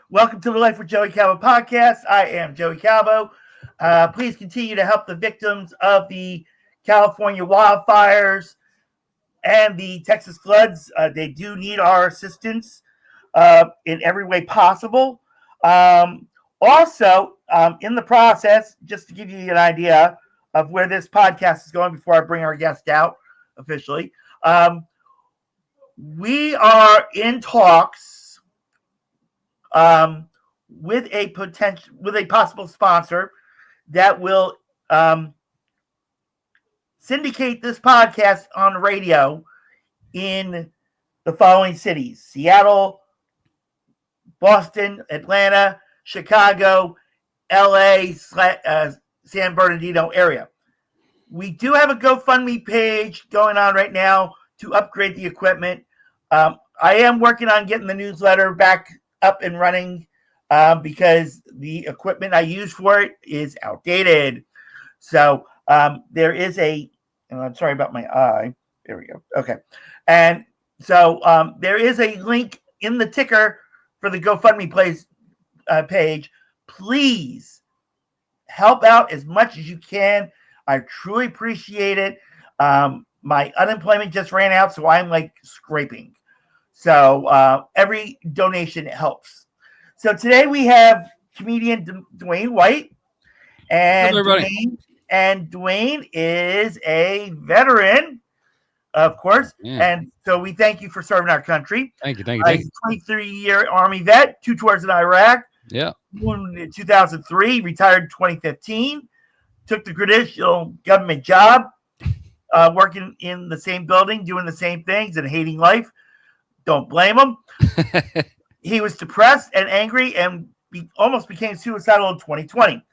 Welcome to the Life with Joey Calvo Podcast. I am Joey Calvo. Please continue to help the victims of the California wildfires and the Texas floods. They do need our assistance in every way possible. Also, in the process, just to give you an idea of where this podcast is going before I bring our guest out officially, we are in talks with a possible sponsor that will syndicate this podcast on the radio in the following cities: Seattle, Boston, Atlanta, Chicago, LA, San Bernardino area. We do have a GoFundMe page going on right now to upgrade the equipment. I am working on getting the newsletter back up and running because the equipment I use for it is outdated. So there is I'm sorry about my eye. There we go. Okay. And so there is a link in the ticker for the GoFundMe page. Please help out as much as you can. I truly appreciate it. My unemployment just ran out, so I'm like scraping. So every donation helps. So today we have comedian Dewayne White. And Dewayne is a veteran, of course. Yeah. And so we thank you for serving our country. Thank you. He's a 23-year Army vet, 2 tours in Iraq. Yeah. In 2003, retired in 2015. Took the traditional government job, working in the same building, doing the same things and hating life. Don't blame him. He was depressed and angry and almost became suicidal in 2020.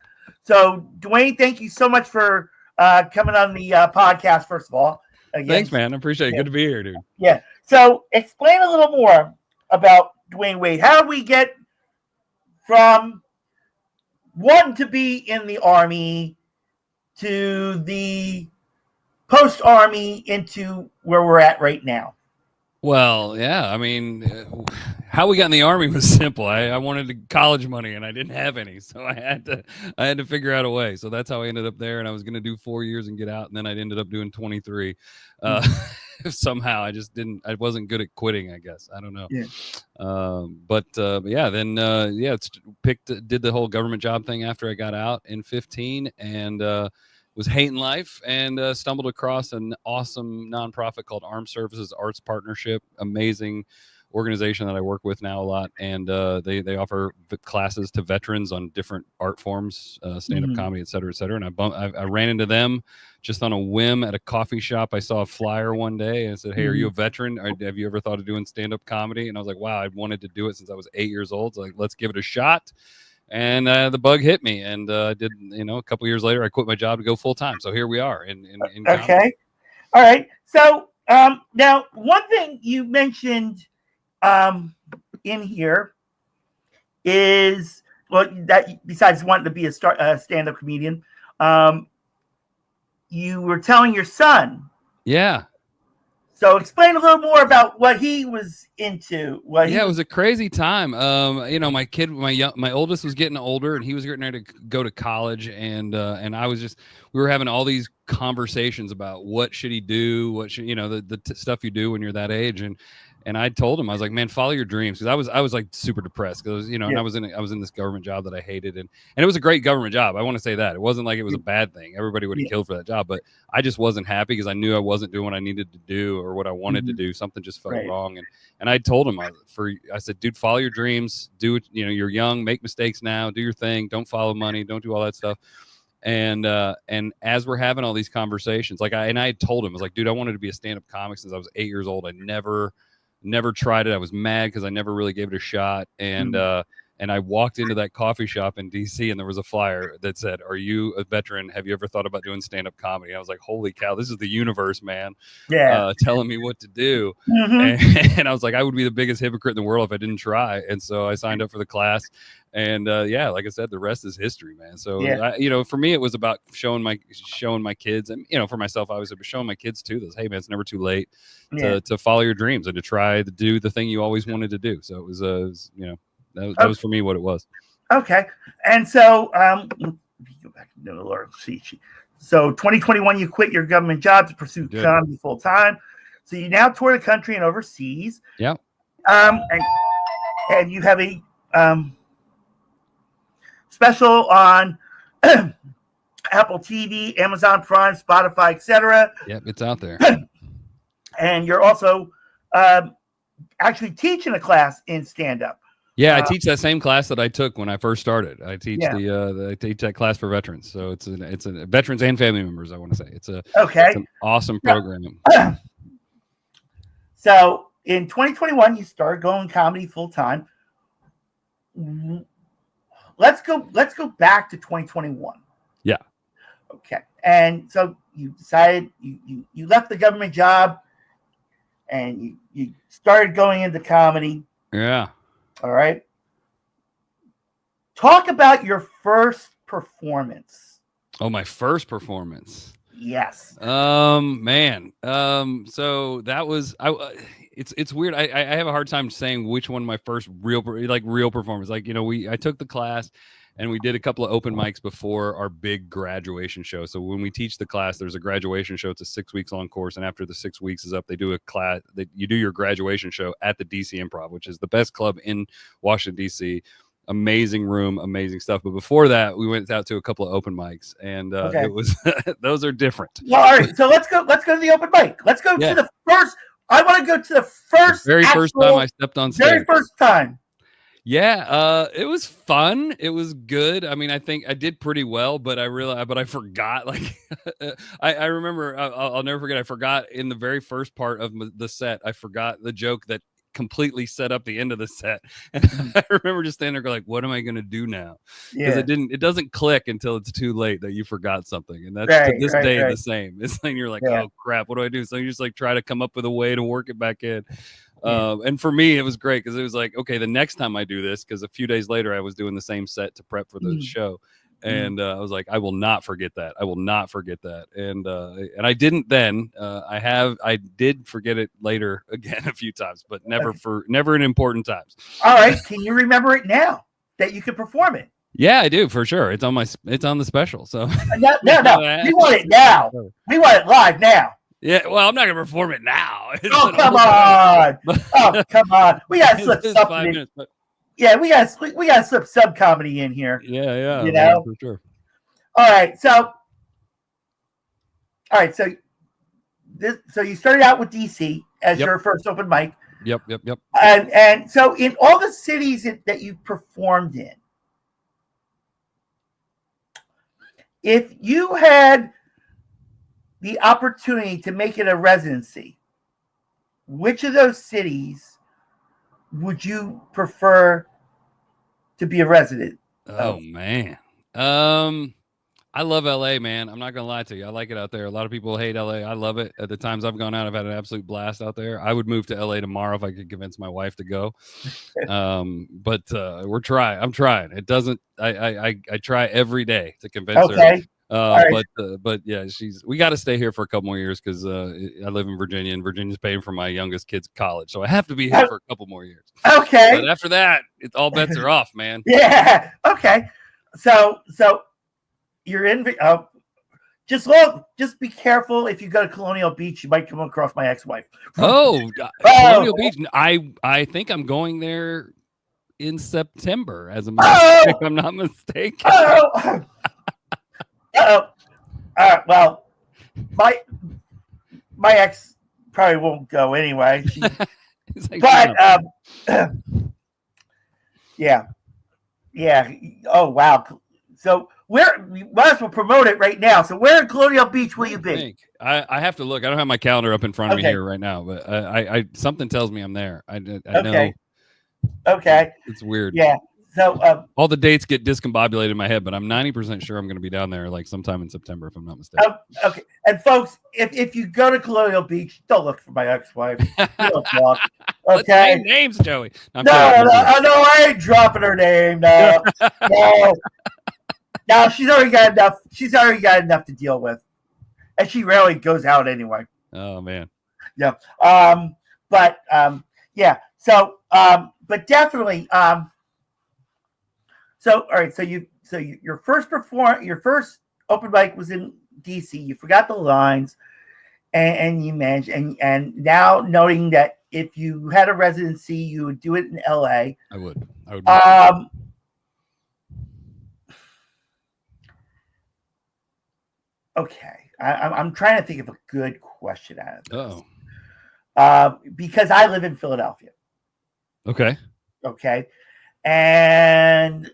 So, Dewayne, thank you so much for coming on the podcast, first of all. Again. Thanks, man. I appreciate it. Yeah. Good to be here, dude. Yeah. So, explain a little more about Dewayne White. How did we get from wanting to be in the Army to the post-Army into where we're at right now? Well, yeah, I mean, how we got in the Army was simple. I wanted college money and I didn't have any, so I had to figure out a way. So that's how I ended up there, and I was going to do 4 years and get out, and then I ended up doing 23. Somehow I wasn't good at quitting, I guess. I don't know. Yeah. Did the whole government job thing after I got out in 15, and was hating life, and stumbled across an awesome nonprofit called Armed Services Arts Partnership. Amazing organization that I work with now a lot, and they offer classes to veterans on different art forms, stand-up comedy, et cetera, et cetera. And I ran into them just on a whim at a coffee shop. I saw a flyer one day and I said, "Hey, are you a veteran? Have you ever thought of doing stand-up comedy?" And I was like, "Wow, I wanted to do it since I was 8 years old. So like, let's give it a shot." And the bug hit me, and I did. A couple years later, I quit my job to go full time. So here we are. In okay, all right. So now, one thing you mentioned in here is, well, that besides wanting to be a stand-up comedian, you were telling your son. Yeah. So explain a little more about what he was into. It was a crazy time. My kid, my oldest was getting older, and he was getting ready to go to college, and I was we were having all these conversations about what should he do, what should the stuff you do when you're that age, and I told him, I was like, man, follow your dreams, because I was like super depressed because and I was in this government job that I hated, and it was a great government job. I want to say that it wasn't like it was a bad thing. Everybody would have killed for that job, but I just wasn't happy because I knew I wasn't doing what I needed to do or what I wanted to do. Something just felt wrong, and I told him, I said, dude, follow your dreams, do it. You're young, make mistakes now, do your thing, don't follow money, don't do all that stuff. And as we're having all these conversations, I had told him, I was like, dude, I wanted to be a stand-up comic since I was 8 years old. I never tried it. I was mad because I never really gave it a shot. And I walked into that coffee shop in DC, and there was a flyer that said, "Are you a veteran? Have you ever thought about doing stand-up comedy?" I was like, holy cow, this is the universe, man. Yeah. Telling me what to do. And I was like, I would be the biggest hypocrite in the world if I didn't try. And so I signed up for the class. And like I said, the rest is history, man. So, for me, it was about showing my kids, and, for myself, I was showing my kids too, hey man, it's never too late to follow your dreams and to try to do the thing you always wanted to do. So it was That was for me what it was. Okay. And so, let me go back to the Lord. So 2021, you quit your government job to pursue comedy full time. So you now tour the country and overseas. Yeah. And you have a special on Apple TV, Amazon Prime, Spotify, etc. Yep, it's out there. And you're also actually teaching a class in stand-up. Yeah, I teach that same class that I took when I first started. I teach I teach that class for veterans. So it's a veterans and family members. I want to say it's an awesome program. So in 2021, you started going comedy full time. Let's go back to 2021. Yeah. Okay. And so you decided you left the government job and you started going into comedy. Yeah. All right. Talk about your first performance. Oh, my first performance. Yes. Man. So that was it's weird. I have a hard time saying which one my first real performance. Like, I took the class and we did a couple of open mics before our big graduation show. So when we teach the class, there's a graduation show. It's a 6 weeks long course. And after the 6 weeks is up, they do a class that you do your graduation show at the DC Improv, which is the best club in Washington, DC. Amazing room, amazing stuff. But before that, we went out to a couple of open mics, and it was those are different. Well, all right. So let's go to the open mic. Let's go to the first. I want to go to the first. Very first time I stepped on stage. Very first time. Yeah, it was fun. It was good. I mean, I think I did pretty well, but I forgot. Like, I remember. I'll never forget. I forgot in the very first part of the set. I forgot the joke that completely set up the end of the set, and I remember just standing there going, like, what am I going to do now? Because it doesn't click until it's too late that you forgot something, and that's to this day the same. It's like you're like, oh crap, what do I do? So you just like try to come up with a way to work it back in. And for me, it was great because it was like, okay, the next time I do this, because a few days later I was doing the same set to prep for the show. And I was like, I will not forget that. I will not forget that. And I didn't then. I did forget it later again a few times, but never in important times. All right. Can you remember it now that you could perform it? Yeah, I do for sure. It's on the special. So no. We want it now. We want it live now. Yeah, well, I'm not gonna perform it now. Oh, come on! Oh, come on! We gotta slip something in. Yeah, we gotta slip some comedy in here. Yeah, you know, for sure. All right, so you started out with DC as your first open mic. Yep. And so in all the cities that you performed in, if you had the opportunity to make it a residency, which of those cities would you prefer to be a resident of? Man. I love LA, man. I'm not gonna lie to you. I like it out there. A lot of people hate LA. I love it. At the times I've gone out, I've had an absolute blast out there. I would move to LA tomorrow if I could convince my wife to go. But I'm trying. It doesn't. I try every day to convince her. But yeah, we got to stay here for a couple more years because I live in Virginia, and Virginia's paying for my youngest kid's college, so I have to be here for a couple more years. Okay. But after that, all bets are off, man. Yeah. Okay. So you're in. Just be careful if you go to Colonial Beach. You might come across my ex-wife. Colonial Beach. I think I'm going there in September, if I'm not mistaken. Well, my ex probably won't go anyway. Yeah. Oh wow. So we might as well promote it right now. So where in Colonial Beach will you be? I have to look. I don't have my calendar up in front of me here right now, but I something tells me I'm there. I know. Okay. It's weird. Yeah. So all the dates get discombobulated in my head, but I'm 90% sure I'm going to be down there like sometime in September, if I'm not mistaken. Okay. And folks, if you go to Colonial Beach, don't look for my ex-wife. Don't talk. Okay. Let's name names, Joey. No, I ain't dropping her name. No. No, she's already got enough. She's already got enough to deal with, and she rarely goes out anyway. Oh man. Yeah. Yeah. So, but definitely, So all right, your first open mic was in DC. You forgot the lines, and you managed, and now noting that if you had a residency, you would do it in LA. I would. Okay, I'm trying to think of a good question out of this. Because I live in Philadelphia. Okay. And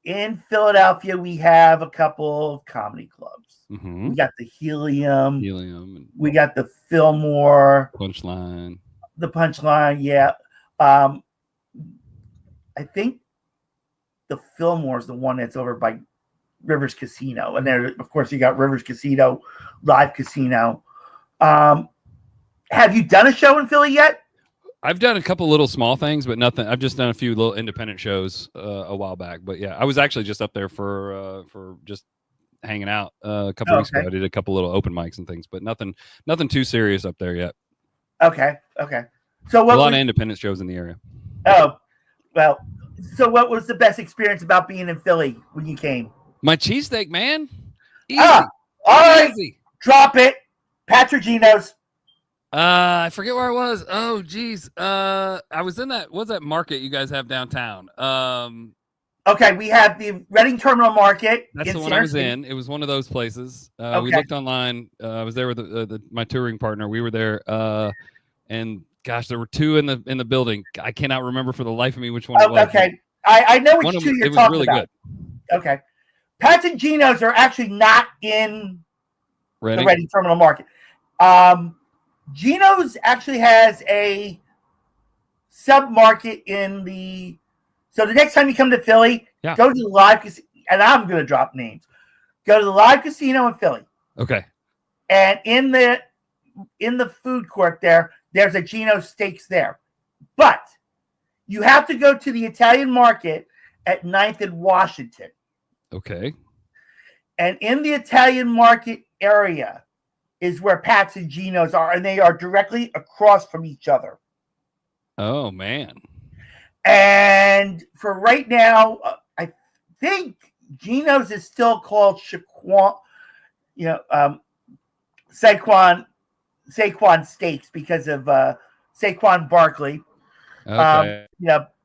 in Philadelphia, we have a couple of comedy clubs. Mm-hmm. We got the Helium. And we got the Fillmore. Punchline. The Punchline, yeah. I think the Fillmore is the one that's over by Rivers Casino. And there, of course, you got Rivers Casino, Live Casino. Have you done a show in Philly yet? I've done a couple little small things, but nothing. I've just done a few little independent shows a while back. But yeah, I was actually just up there for just hanging out a couple weeks ago. I did a couple little open mics and things, but nothing too serious up there yet. Okay. So a lot of independent shows in the area. Oh, well. So what was the best experience about being in Philly when you came? My cheesesteak, man. Easy. All right. Easy. Drop it. Patrigino's. I forget where I was. Oh, geez. I was in what's that market you guys have downtown? Okay, we have the Reading Terminal Market. That's the one I was in. It was one of those places. We looked online. I was there with my touring partner. We were there. And gosh, there were two in the building. I cannot remember for the life of me which one it was. Okay, I know which two you're talking about. It was really good. Okay, Patrigino's are actually not in the Reading Terminal Market. Gino's actually has a sub-market in the... So the next time you come to Philly, go to the Live Casino, and I'm going to drop names. Go to the Live Casino in Philly. Okay. And in the food court there's a Gino's Steaks there. But you have to go to the Italian Market at 9th and Washington. Okay. And in the Italian Market area is where Pat's and Gino's are, and they are directly across from each other. Oh, man. And for right now, I think Gino's is still called Saquon Steaks because of Saquon Barkley. Okay.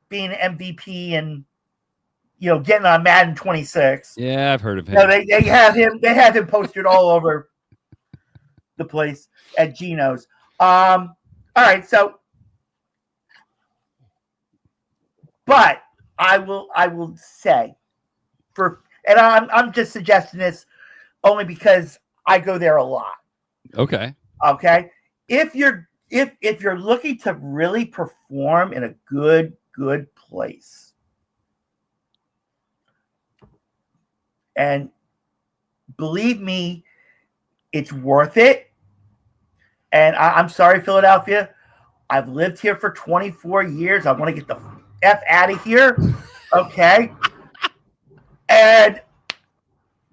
Being an MVP and getting on Madden 26. Yeah, I've heard of him. They have him. They have him posted all over the place at Gino's. All right, so, but I will say, and I'm just suggesting this only because I go there a lot. Okay. If you're looking to really perform in a good place, and believe me, it's worth it. And I'm sorry, Philadelphia. I've lived here for 24 years. I want to get the F out of here. Okay. And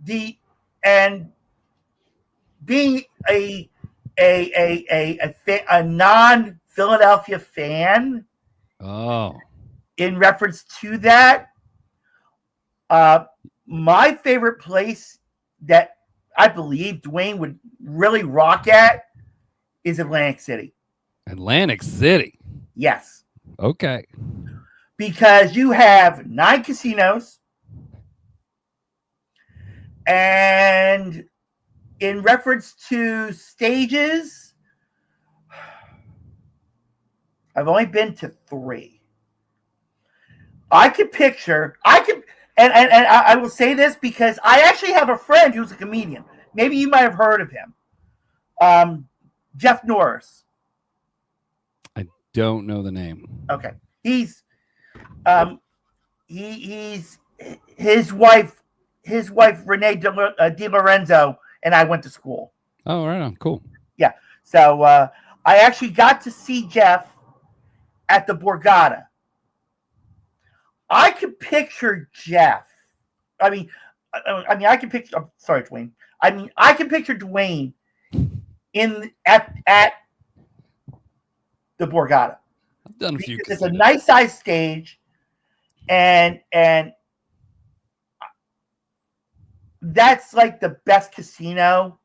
being a non-Philadelphia fan. Oh. In reference to that, my favorite place that I believe Dewayne would really rock at is Atlantic City. Atlantic City? Yes. Okay. Because you have 9 casinos, and in reference to stages, I've only been to 3. And I will say this because I actually have a friend who's a comedian. Maybe you might have heard of him. Jeff Norris. I don't know the name. Okay. He's his wife Renee DiLorenzo and I went to school. Oh, right on. Cool. Yeah. So I actually got to see Jeff at the Borgata. I could picture Jeff. I mean, I can picture. I'm sorry, Dewayne. I can picture Dewayne at the Borgata. I've done a few. It's a nice size stage, and that's like the best casino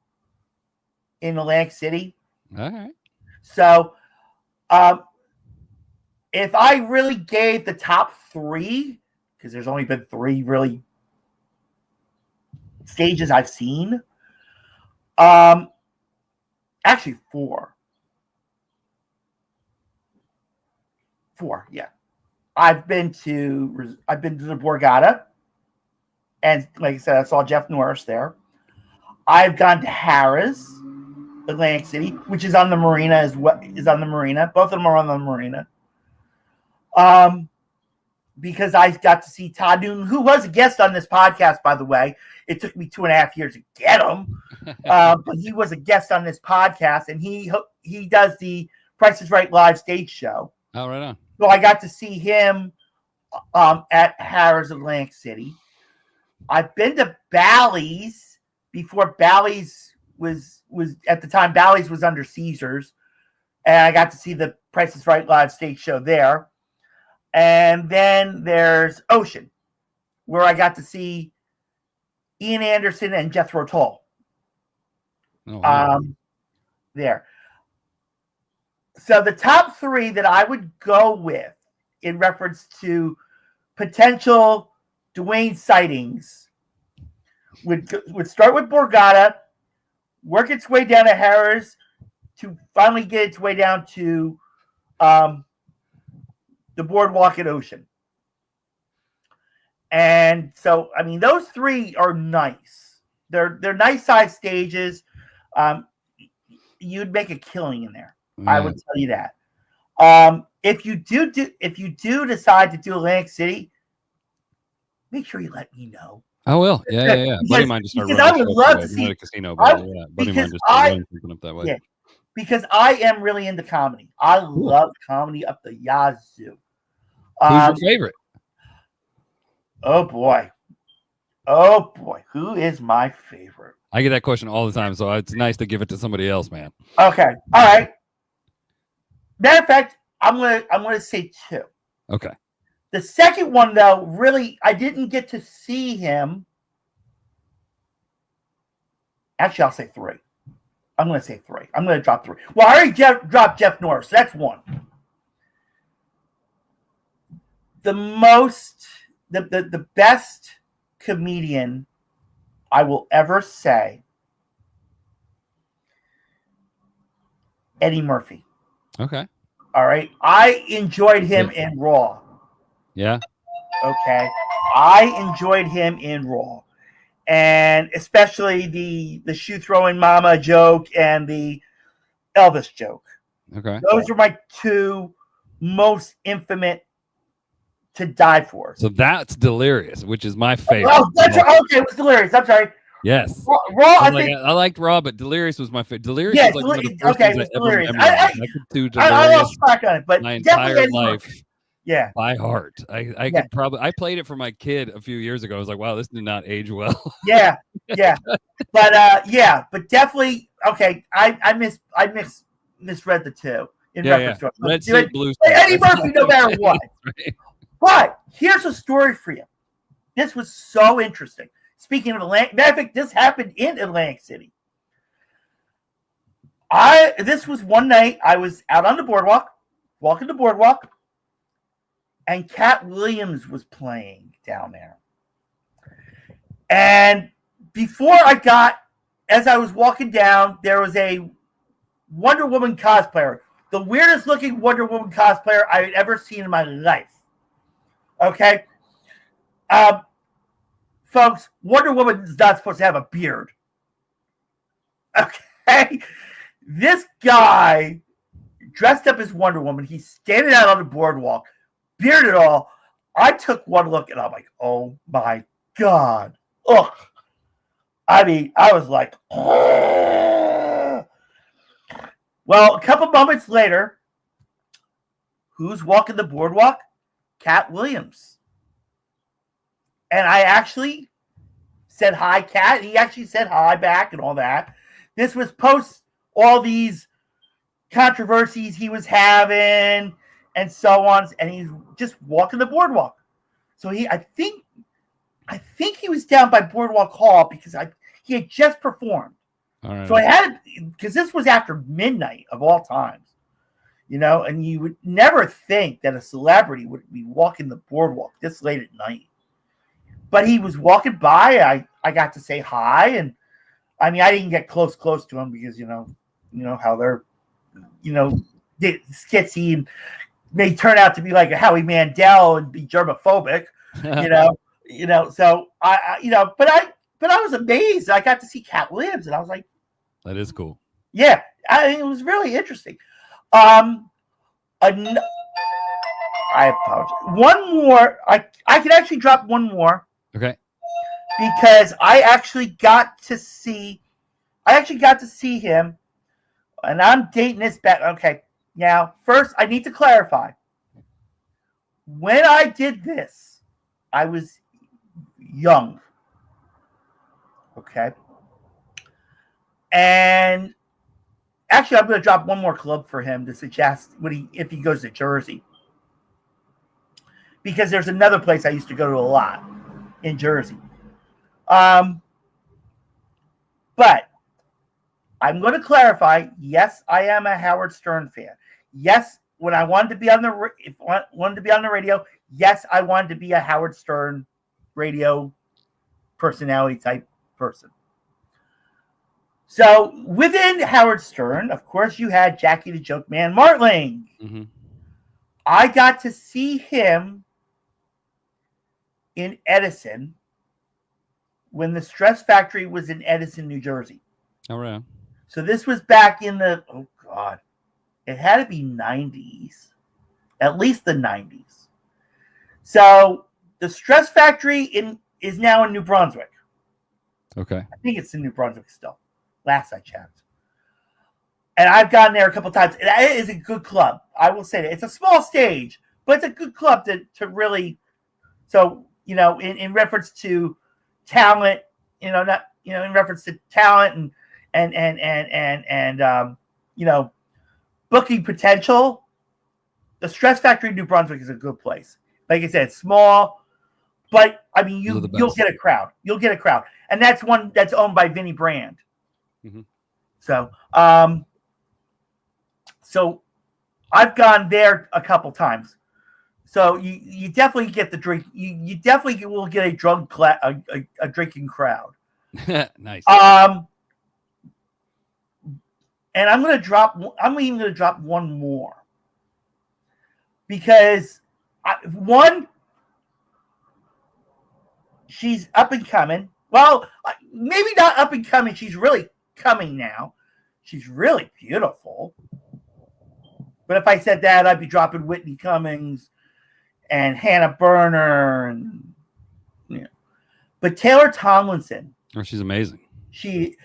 in Atlantic City. All right. So, if I really gave the top 3, because there's only been 3 really stages I've seen, actually 4. 4, yeah. I've been to the Borgata, and like I said, I saw Jeff Norris there. I've gone to Harrah's, Atlantic City, which is on the marina as well. Is on the marina. Both of them are on the marina. Because I got to see Todd Newton, who was a guest on this podcast, by the way. It took me 2.5 years to get him, but he was a guest on this podcast, and he does the Price is Right live stage show. Oh, right on. So I got to see him at Harrah's, Atlantic City. I've been to Bally's before Bally's was at the time Bally's was under Caesars, and I got to see the Price is Right live stage show there. And then there's Ocean, where I got to see Ian Anderson and Jethro Tull. Oh, wow. There. So the top 3 that I would go with in reference to potential Dewayne sightings would start with Borgata, work its way down to Harrah's, to finally get its way down to the Boardwalk at Ocean. And so, I mean, those 3 are nice. They're nice size stages. You'd make a killing in there. Yeah. I would tell you that. If you do decide to do Atlantic City, make sure you let me know. I will. Yeah. Buddy of mine just started Because I would love to see not a casino, but yeah, buddy of mine just started running up that way. Yeah, because I am really into comedy. I love comedy up the yazoo. Who's your favorite? Oh boy, who is my favorite? I get that question all the time, so it's nice to give it to somebody else, man. Okay, all right. Matter of fact, I'm gonna say 2. Okay. The second one, though, really, I didn't get to see him. Actually, I'll say 3. I'm going to say 3. I'm going to drop 3. Well, I already dropped Jeff Norris. So that's 1. The best comedian I will ever say, Eddie Murphy. Okay. All right. I enjoyed him in Raw. Yeah. Okay. I enjoyed him in Raw. And especially the shoe throwing mama joke and the Elvis joke. Okay. Those are my 2 most infamous to die for. So that's Delirious, which is my favorite. Oh, that's right. Okay, it was Delirious. I'm sorry. Yes. Raw, I liked Raw, but Delirious was my favorite. Delirious was like one of the first things I ever Delirious. memorized. I lost track on it, but my entire life. Yeah. By heart. I could probably I played it for my kid a few years ago. I was like, wow, this did not age well. Yeah. But definitely okay. I misread the 2 in reference to Red State Blues. Eddie Murphy, no matter what. Right. But here's a story for you. This was so interesting. Speaking of Atlantic, matter of fact, this happened in Atlantic City. This was one night I was out on the boardwalk, walking the boardwalk, and Cat Williams was playing down there. And as I was walking down, there was a Wonder Woman cosplayer, the weirdest looking Wonder Woman cosplayer I had ever seen in my life. Okay? Folks, Wonder Woman is not supposed to have a beard. Okay? This guy dressed up as Wonder Woman. He's standing out on the boardwalk, beard and all. I took one look and I'm like, oh my God. Ugh. I mean, I was like, ugh. Well, a couple moments later, who's walking the boardwalk? Cat Williams. And I actually said hi, Cat. He actually said hi back and all that. This was post all these controversies he was having and so on. And he's just walking the boardwalk. So I think I think he was down by Boardwalk Hall because he had just performed. All right. So I had, because this was after midnight of all times, and you would never think that a celebrity would be walking the boardwalk this late at night. But he was walking by. I got to say hi, and I mean, I didn't get close to him because you know how they're, skitsy and may turn out to be like a Howie Mandel and be germophobic, So but I was amazed. I got to see Cat Williams, and I was like, that is cool. Yeah, it was really interesting. I apologize. One more. I could actually drop one more. Okay. Because I actually got to see him, and I'm dating this back. Okay. Now, first, I need to clarify. When I did this, I was young. Okay. And actually, I'm going to drop one more club for him to suggest if he goes to Jersey. Because there's another place I used to go to a lot in Jersey. But I'm going to clarify. Yes, I am a Howard Stern fan. Yes, when I wanted to be on the radio, yes, I wanted to be a Howard Stern radio personality type person. So within Howard Stern, of course, you had Jackie the Joke Man Martling. Mm-hmm. I got to see him in Edison when the Stress Factory was in Edison, New Jersey. All right. So this was back in it had to be 90s, at least the 90s. So the Stress Factory is now in New Brunswick. Okay. I think it's in New Brunswick still. Last I checked. And I've gotten there a couple times. It is a good club. I will say that. It's a small stage, but it's a good club to really, so, in reference to talent, in reference to talent and booking potential, the Stress Factory in New Brunswick is a good place. Like I said, it's small, but I mean, you'll get a crowd. You'll get a crowd. And that's one that's owned by Vinnie Brand. Mm-hmm. So I've gone there a couple times. So you definitely get the drink. You definitely will get a drinking crowd. Nice. And I'm even going to drop one more because she's up and coming. Well, maybe not up and coming. She's really coming now. She's really beautiful. But if I said that, I'd be dropping Whitney Cummings and Hannah Berner and But Taylor Tomlinson. Oh, she's amazing. She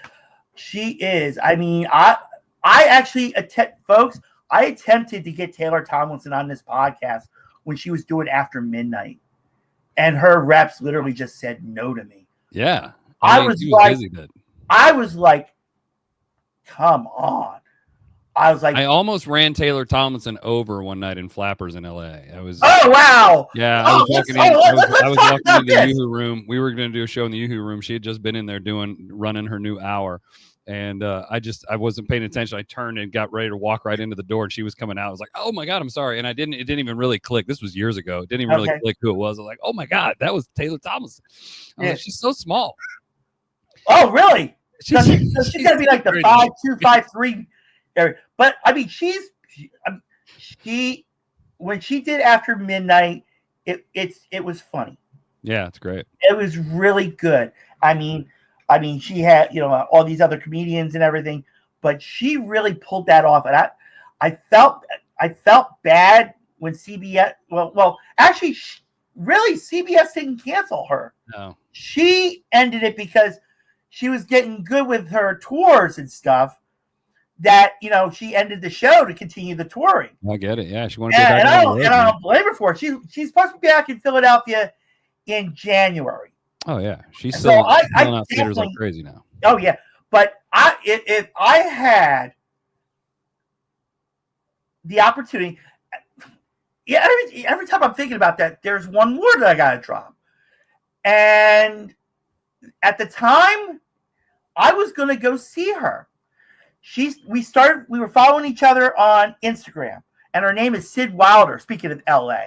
is. I mean, I actually I attempted to get Taylor Tomlinson on this podcast when she was doing After Midnight, and her reps literally just said no to me. Yeah, I was like, come on. I was like, I almost ran Taylor Tomlinson over one night in Flappers in LA. Oh wow! Yeah, I was walking into the Yoo-Hoo room. We were going to do a show in the Yoo-Hoo room. She had just been in there running her new hour, and I wasn't paying attention. I turned and got ready to walk right into the door, and she was coming out. I was like, oh my god, I'm sorry, and it didn't even really click. This was years ago. It didn't even really click who it was. I was like, oh my god, that was Taylor Tomlinson. I was like, she's so small. Oh really? She's gonna be like the 5'2", 5'3" area. But I mean, when she did After Midnight, it was funny. Yeah, it's great. It was really good. I mean, she had all these other comedians and everything, but she really pulled that off. And I felt bad when CBS. Well, actually, really, CBS didn't cancel her. No, she ended it because she was getting good with her tours and stuff. That she ended the show to continue the touring. I get it. Yeah, she wanted to go back. And I don't blame her for it. She's supposed to be back in Philadelphia in January. Oh yeah, she's still out theaters like crazy now. Oh yeah, but if I had the opportunity, every time I'm thinking about that, there's one more that I gotta drop. And at the time, I was going to go see her. We were following each other on Instagram, and her name is Sid Wilder. Speaking of LA,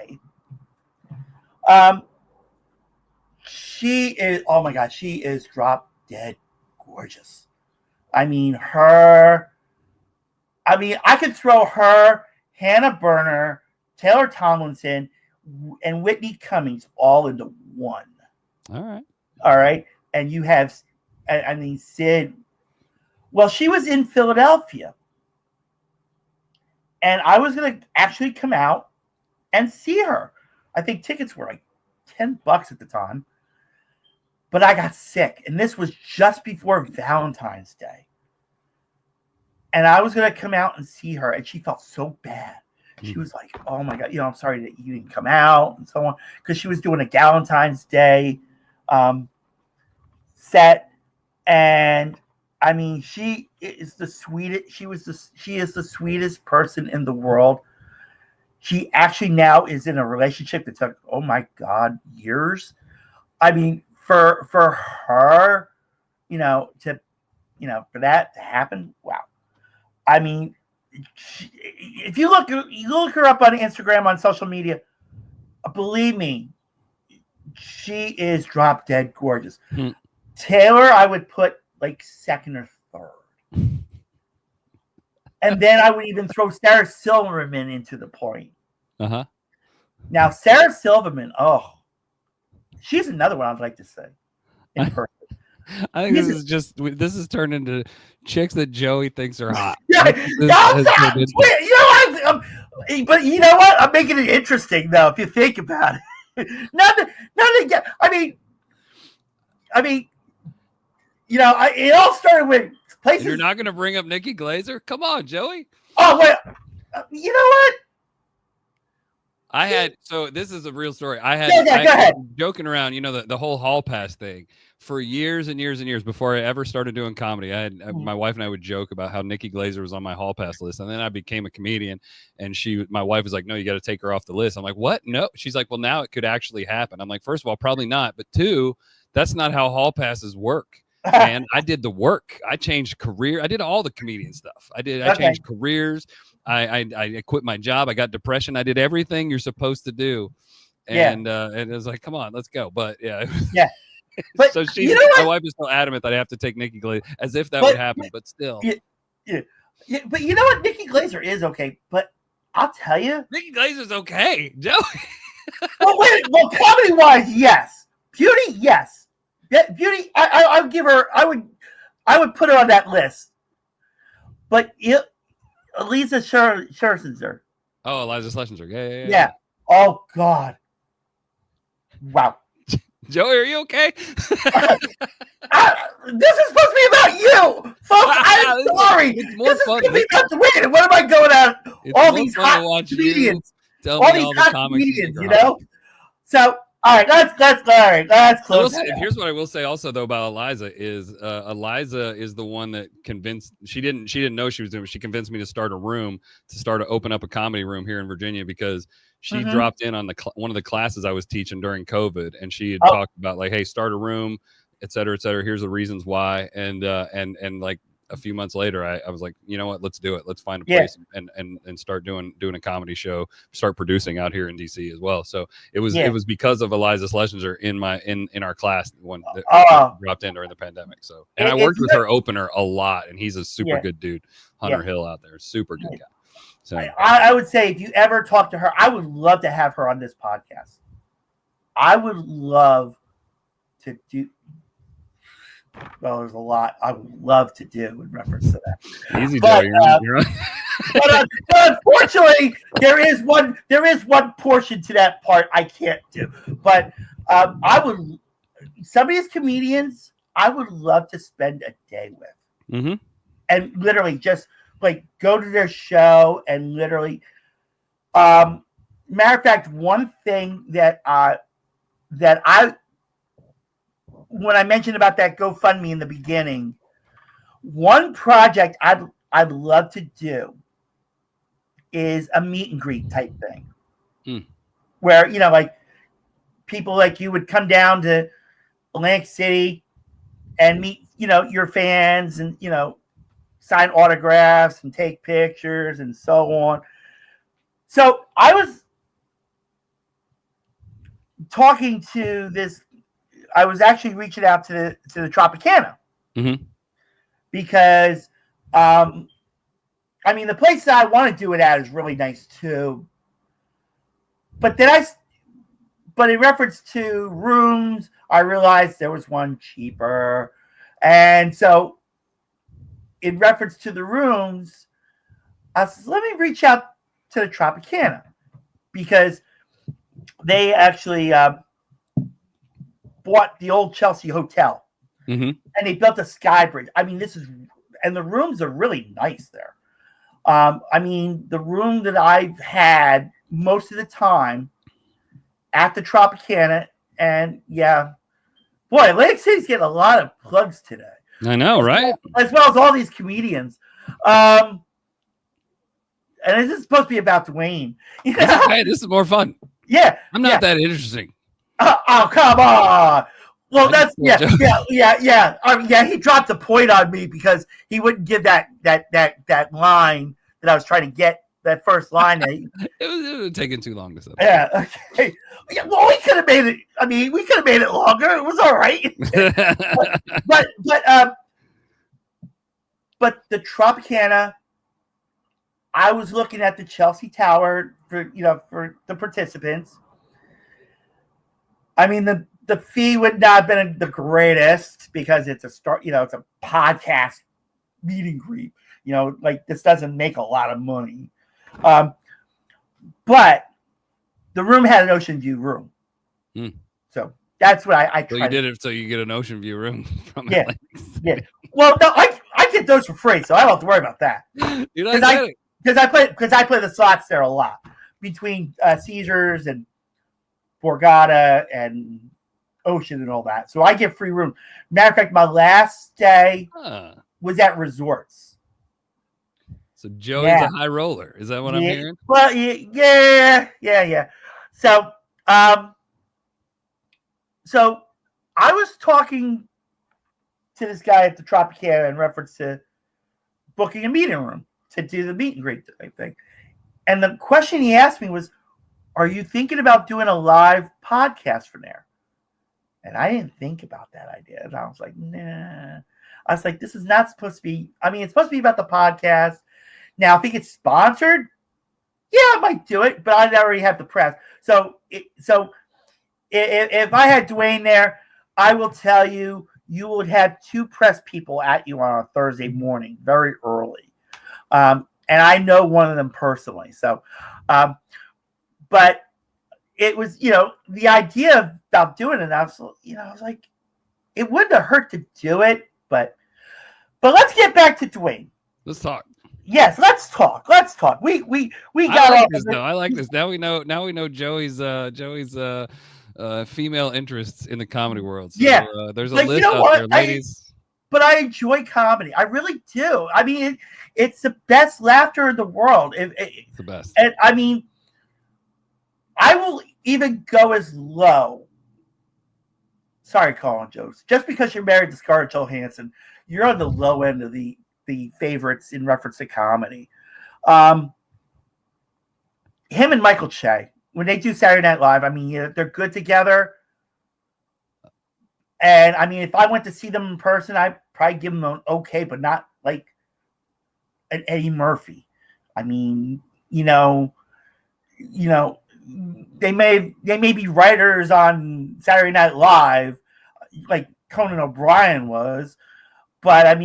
she is, oh my God, she is drop dead gorgeous. I could throw her, Hannah Berner, Taylor Tomlinson, and Whitney Cummings all into one. All right. And you have, Sid. Well, she was in Philadelphia, and I was going to actually come out and see her. I think tickets were like $10 at the time, but I got sick, and this was just before Valentine's Day. And I was going to come out and see her, and she felt so bad. She was like, oh my God, I'm sorry that you didn't come out, and so on, because she was doing a Valentine's Day set. And she is the sweetest. She is the sweetest person in the world. She actually now is in a relationship that took, oh my God, years. For her, for that to happen, wow. If you look her up on Instagram, on social media, believe me, she is drop dead gorgeous. Taylor, I would put like second or third. And then I would even throw Sarah Silverman into the point. Now, Sarah Silverman, she's another one I'd like to say in person. I think this is turned into chicks that Joey thinks are hot. But you know what? I'm making it interesting though, if you think about it. Nothing. It all started with places. You're not going to bring up Nikki Glaser? Come on, Joey. Oh wait, you know what? So this is a real story. Go ahead. Joking around, the whole hall pass thing for years and years and years before I ever started doing comedy. My wife and I would joke about how Nikki Glaser was on my hall pass list. And then I became a comedian, and my wife was like, no, you got to take her off the list. I'm like, what? No. She's like, well, now it could actually happen. I'm like, first of all, probably not. But two, that's not how hall passes work. And I did the work. I changed career. I did all the comedian stuff. I changed careers. I quit my job. I got depression. I did everything you're supposed to do. And it was like, come on, let's go. But yeah. But so my wife is so adamant that I have to take Nikki Glaser, as if that would happen, but still. Yeah. But you know what? Nikki Glaser is okay. But I'll tell you. Nikki Glaser's okay. Joey. well, comedy-wise, yes. Beauty, yes. Beauty, I would put her on that list. But Eliza Schlesinger. Oh, Eliza Schlesinger. Yeah. Oh God. Wow. Joey, are you okay? This is supposed to be about you, folks. I'm sorry. It's more fun. This is about Dwayne. What am I going at? All these hot comedians. All these hot comedians, So. All right, let's close. Here's what I will say also though about Eliza is Eliza is the one that convinced she didn't know she was doing it. She convinced me to start to open up a comedy room here in Virginia, because she dropped in on one of the classes I was teaching during COVID, and she had talked about like, hey, start a room, et cetera, et cetera. Here's the reasons why, and like a few months later, I was like, you know what, let's do it. Let's find a place and start doing a comedy show, start producing out here in DC as well. So it was because of Eliza Schlesinger in our class when dropped in during the pandemic. So, and I worked with her opener a lot, and he's a super good dude. Hunter Hill out there, super good guy. So I would say if you ever talk to her, I would love to have her on this podcast. I would love to do. Well, there's a lot I would love to do in reference to that. Easy, Joe. But unfortunately, there is one portion to that part I can't do. But some of these comedians I would love to spend a day with, and literally just like go to their show and literally. Matter of fact, one thing that when I mentioned about that GoFundMe in the beginning, one project I'd love to do is a meet and greet type thing, where like people like you would come down to Atlantic City and meet, your fans and, sign autographs and take pictures and so on. So I was talking to I was actually reaching out to the Tropicana because, the place that I want to do it at is really nice too. But but in reference to rooms, I realized there was one cheaper. And so in reference to the rooms, I said, let me reach out to the Tropicana because they actually bought the old Chelsea Hotel and they built a sky bridge. And the rooms are really nice there. The room that I've had most of the time at the Tropicana, and boy, Atlantic City's getting a lot of plugs today. I know, right? As well as all these comedians. And this is supposed to be about Dewayne. Hey, this is more fun. Yeah. I'm not that interesting. Oh, come on. Well, that's yeah. He dropped a point on me because he wouldn't give that line that I was trying to get. That first line. It was taking too long to say. Yeah. Okay. Yeah, well, we could have made it. We could have made it longer. It was all right. but the Tropicana. I was looking at the Chelsea Tower for the participants. The fee would not have been the greatest because it's it's a podcast meet and greet. This doesn't make a lot of money. But the room had an ocean view room. So that's what I tried. So you did it so you get an ocean view room from it. Yeah. Well, no, I get those for free, so I don't have to worry about that. Because I play the slots there a lot between Caesars and Borgata and Ocean and all that. So I get free room. Matter of fact, my last day was at resorts. So Joey's a high roller. Is that what I'm hearing? Well, yeah. So, so I was talking to this guy at the Tropicana in reference to booking a meeting room to do the meet and greet type thing. And the question he asked me was, are you thinking about doing a live podcast from there? And I didn't think about that idea. And I was like, nah. I was like, this is not supposed to be, it's supposed to be about the podcast. Now, if he gets sponsored, I might do it, but I already have the press. So if I had Dewayne there, I will tell you, you would have 2 press people at you on a Thursday morning, very early. And I know one of them personally. So, but it was, the idea about doing it, I was like, it wouldn't have hurt to do it, but let's get back to Dewayne. Let's talk. Yes, let's talk. We got I like this though. I like this. Now we know Joey's female interests in the comedy world. So, there's a list out there, ladies. But I enjoy comedy. I really do. It's the best laughter in the world. It's the best. And I will even go as low. Sorry, Colin Jost. Just because you're married to Scarlett Johansson, you're on the low end of the favorites in reference to comedy. Him and Michael Che, when they do Saturday Night Live, they're good together. And if I went to see them in person, I'd probably give them an okay, but not like an Eddie Murphy. They may be writers on Saturday Night Live, like Conan O'Brien was, but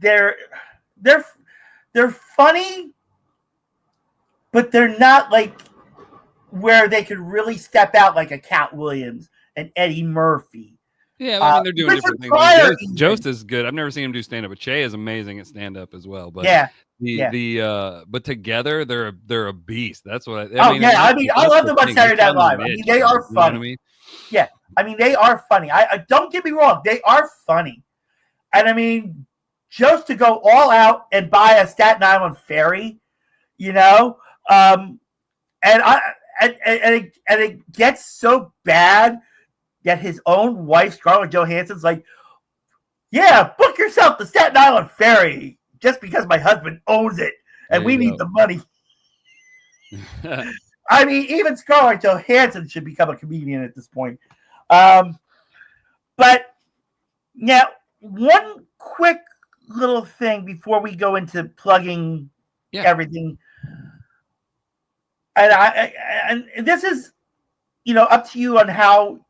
they're funny, but they're not like where they could really step out like a Cat Williams and Eddie Murphy. Yeah, they're doing different things. Jost is good. I've never seen him do stand up, but Che is amazing at stand up as well. But but together they're a beast. That's what I love them on Saturday Night Live. They are funny. Yeah, they are funny. I don't get me wrong, they are funny. And just to go all out and buy a Staten Island ferry, and it gets so bad that his own wife, Scarlett Johansson's like, yeah, book yourself the Staten Island ferry just because my husband owns it and we need the money. I mean, even Scarlett Johansson should become a comedian at this point. But now, one quick little thing before we go into plugging everything. And this is, up to you on how,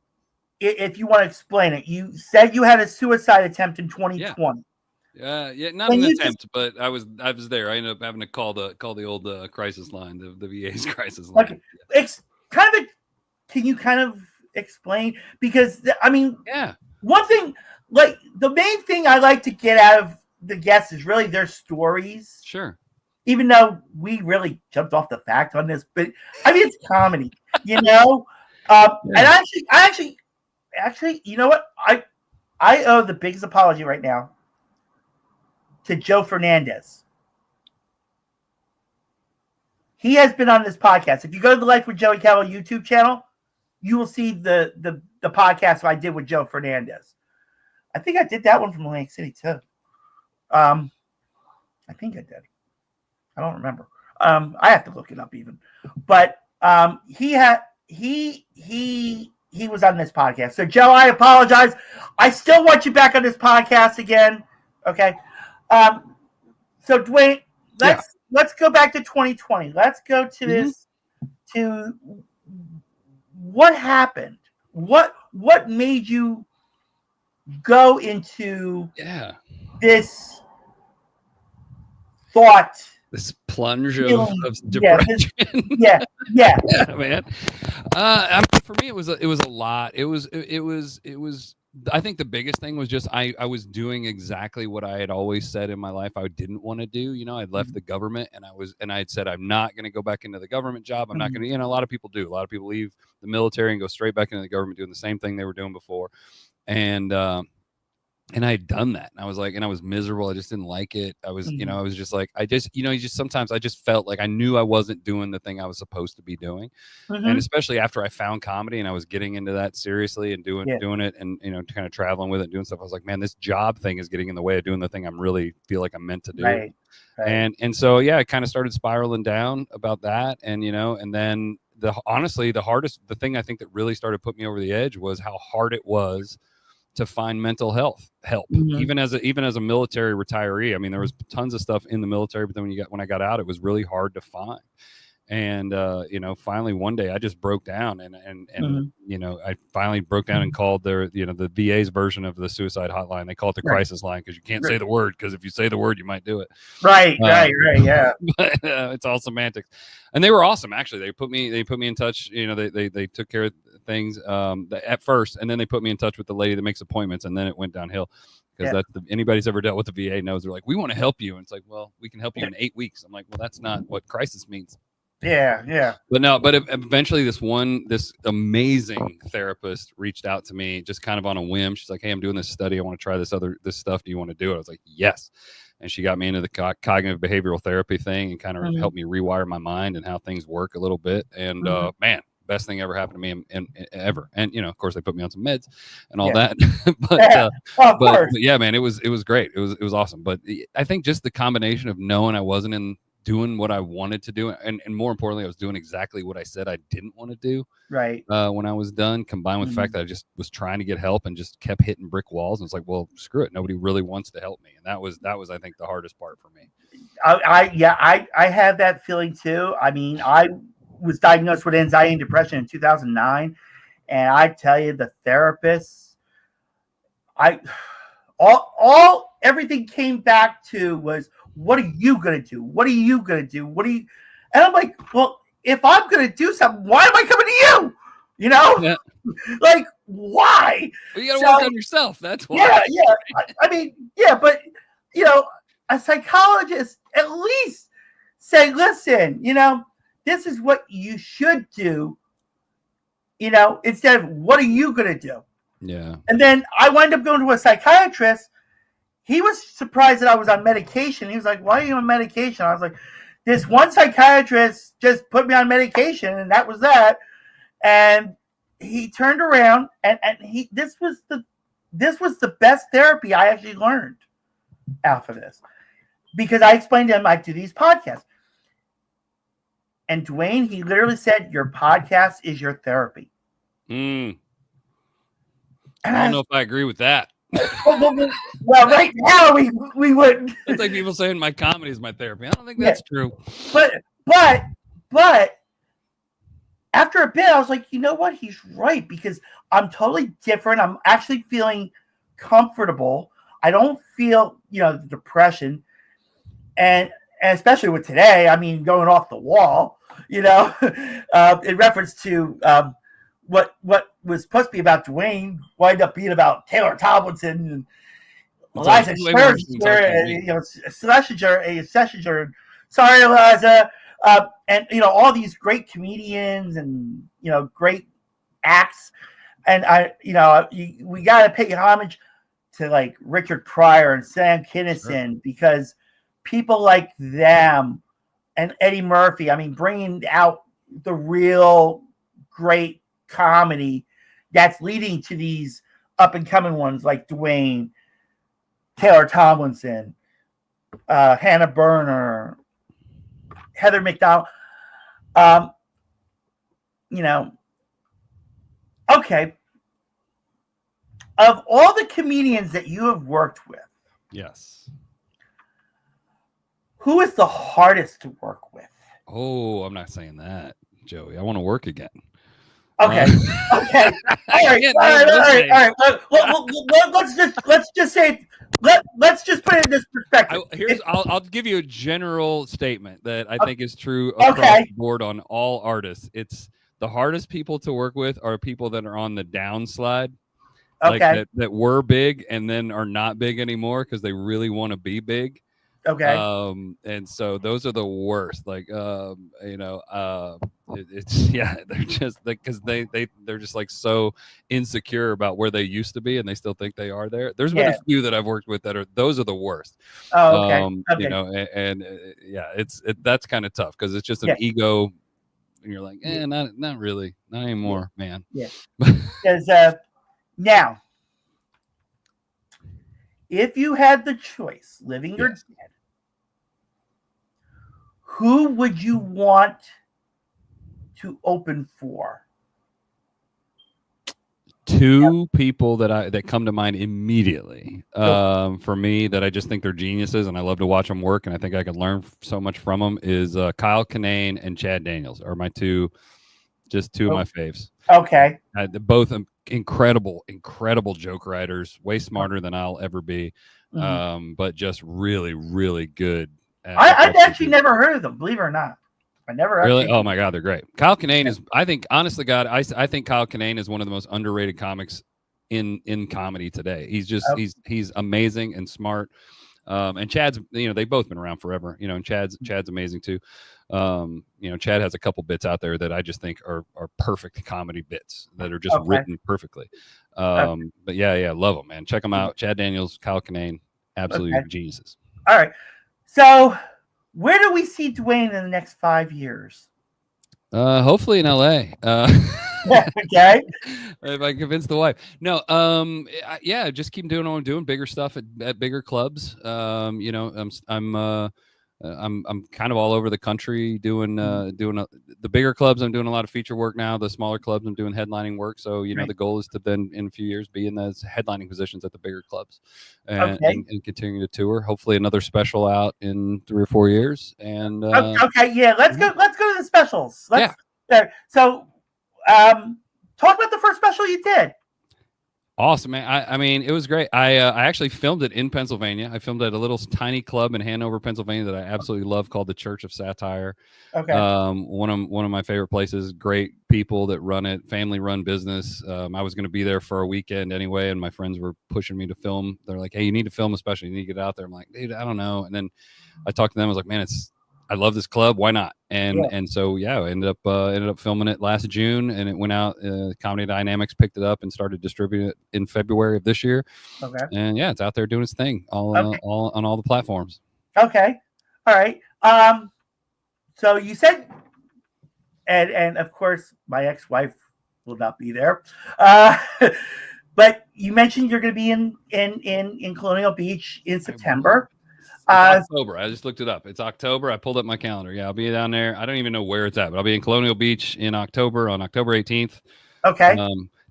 if you want to explain it. You said you had a suicide attempt in 2020. Not an attempt, but I was there. I ended up having to call the old crisis line, the VA's crisis line. Okay. It's can you kind of explain? Because one thing, like the main thing I like to get out of the guests is really their stories. Sure. Even though we really jumped off the fact on this, but I mean it's comedy, And I actually, you know what? I owe the biggest apology right now to Joe Fernandez. He has been on this podcast. If you go to the Life with Joey Calvo YouTube channel, you will see the podcast I did with Joe Fernandez. I think I did that one from Atlantic City too. I think I did. I don't remember. I have to look it up even. But he was on this podcast. So Joe, I apologize. I still want you back on this podcast again. Okay. So Dwayne, let's go back to 2020. Let's go to this to what happened. What made you go into this thought? This plunge of depression. Yeah, man. For me, it was a lot. It was. I think the biggest thing was just I was doing exactly what I had always said in my life I didn't want to do. I'd left the government and I had said I'm not going to go back into the government job. I'm not going to. A lot of people do. A lot of people leave the military and go straight back into the government doing the same thing they were doing before, and I had done that, and I was like, and I was miserable. I just didn't like it. I was, I was just like, sometimes I just felt like I knew I wasn't doing the thing I was supposed to be doing. And especially after I found comedy and I was getting into that seriously and doing it and, kind of traveling with it, and doing stuff. I was like, man, this job thing is getting in the way of doing the thing I'm really feel like I'm meant to do. Right. And so, I kind of started spiraling down about that. And, and then the thing I think that really started putting me over the edge was how hard it was to find mental health help, even as a military retiree. I mean, there was tons of stuff in the military, but then when I got out, it was really hard to find. And finally one day I just broke down and I finally broke down and called the VA's version of the suicide hotline. They call it the crisis line because you can't say the word, because if you say the word, you might do it. Right. Yeah. But, it's all semantics, and they were awesome. Actually, they put me in touch. They took care of things at first, and then they put me in touch with the lady that makes appointments, and then it went downhill. Because anybody's ever dealt with the VA knows they're like, we want to help you, and it's like, well, we can help you in 8 weeks. I'm like, well, that's not what crisis means. Yeah. But eventually this amazing therapist reached out to me just kind of on a whim. She's like, hey, I'm doing this study. I want to try this stuff. Do you want to do it? I was like, yes. And she got me into the cognitive behavioral therapy thing and kind of helped me rewire my mind and how things work a little bit. And man, best thing ever happened to me ever. And of course they put me on some meds and all that. but yeah, man, it was great. It was awesome. But I think just the combination of knowing I wasn't in doing what I wanted to do, and more importantly, I was doing exactly what I said I didn't want to do. Right. When I was done, combined with the fact that I just was trying to get help and just kept hitting brick walls, and it's like, well, screw it, nobody really wants to help me, and that was I think the hardest part for me. I had that feeling too. I mean, I was diagnosed with anxiety and depression in 2009, and I tell you, the therapists, everything came back to was, what are you going to do? What are you going to do? And I'm like, well, if I'm going to do something, why am I coming to you? Like, why? Well, you got to work on yourself. That's why. Yeah. I mean, but, a psychologist at least say, listen, this is what you should do, instead of what are you going to do? Yeah. And then I wind up going to a psychiatrist. He was surprised that I was on medication. He was like, why are you on medication? I was like, this one psychiatrist just put me on medication, and that was that. And he turned around, and this was the best therapy I actually learned out of this, because I explained to him I do these podcasts, and Dewayne, he literally said, "Your podcast is your therapy." I don't know if I agree with that. Well, right now we wouldn't. It's like people saying my comedy is my therapy. I don't think that's true. But after a bit, I was like, you know what? He's right, because I'm totally different. I'm actually feeling comfortable. I don't feel, the depression, and especially with today, I mean, going off the wall, in reference to what was supposed to be about Dewayne wind up being about Taylor Tomlinson and Eliza Schlesinger. Sorry, Eliza. And all these great comedians and great acts, and we got to pay homage to like Richard Pryor and Sam Kinison, because people like them and Eddie Murphy, I mean, bringing out the real great comedy that's leading to these up and coming ones like Dewayne, Taylor Tomlinson, Hannah Berner, Heather McDonald. Okay. Of all the comedians that you have worked with, yes, who is the hardest to work with? Oh, I'm not saying that, Joey. I want to work again. Okay. Okay. All right. Let's just say, let's just put it in this perspective. I'll give you a general statement that I think is true across the board on all artists. It's the hardest people to work with are people that are on the downslide. Like that were big and then are not big anymore because they really want to be big. Okay. And so those are the worst. Like, they're just because they're just like so insecure about where they used to be and they still think they are there. There's been a few that I've worked with those are the worst. Oh, okay. That's kind of tough because it's just an ego, and you're like, not really, not anymore, man. Yeah. Because now, if you had the choice, living or dead, who would you want to open for? Two people that come to mind immediately for me that I just think they're geniuses and I love to watch them work and I think I could learn so much from them is Kyle Kinane and Chad Daniels are my two of my faves. Okay. Both incredible joke writers, way smarter than I'll ever be, but just really, really good. I've actually never heard of them, believe it or not. I never really. Oh my God, they're great. Kyle Kinane is, I think, honestly, God, I think Kyle Kinane is one of the most underrated comics in comedy today. He's just he's amazing and smart. And Chad's, they've both been around forever, and Chad's amazing too. Chad has a couple bits out there that I just think are perfect comedy bits that are just written perfectly. But love them, man. Check them out. Chad Daniels, Kyle Kinane, absolutely geniuses. All right. So where do we see Dewayne in the next 5 years? Hopefully in LA. Okay. If I convince the wife. No, just keep doing what I'm doing, bigger stuff at bigger clubs. I'm kind of all over the country doing the bigger clubs. I'm doing a lot of feature work now. The smaller clubs, I'm doing headlining work. So the goal is to then in a few years be in those headlining positions at the bigger clubs and continue to tour. Hopefully another special out in 3 or 4 years. And let's go to the specials. So talk about the first special you did. Awesome, man. I mean, it was great. I actually filmed it in Pennsylvania. I filmed it at a little tiny club in Hanover, Pennsylvania that I absolutely love called the Church of Satire. Okay. One of my favorite places. Great people that run it, family-run business. I was going to be there for a weekend anyway, and my friends were pushing me to film. They're like, "Hey, you need to film a special. You need to get out there." I'm like, "Dude, I don't know." And then I talked to them. I was like, "Man, I love this club. Why not?" And so I ended up filming it last June, and it went out. Comedy Dynamics picked it up and started distributing it in February of this year. Okay. And it's out there doing its thing all on all the platforms. Okay. All right. So you said, and of course, my ex-wife will not be there. But you mentioned you're going to be in Colonial Beach in September. It's October. I just looked it up. It's October. I pulled up my calendar. Yeah, I'll be down there. I don't even know where it's at, but I'll be in Colonial Beach in October, on October 18th. Okay.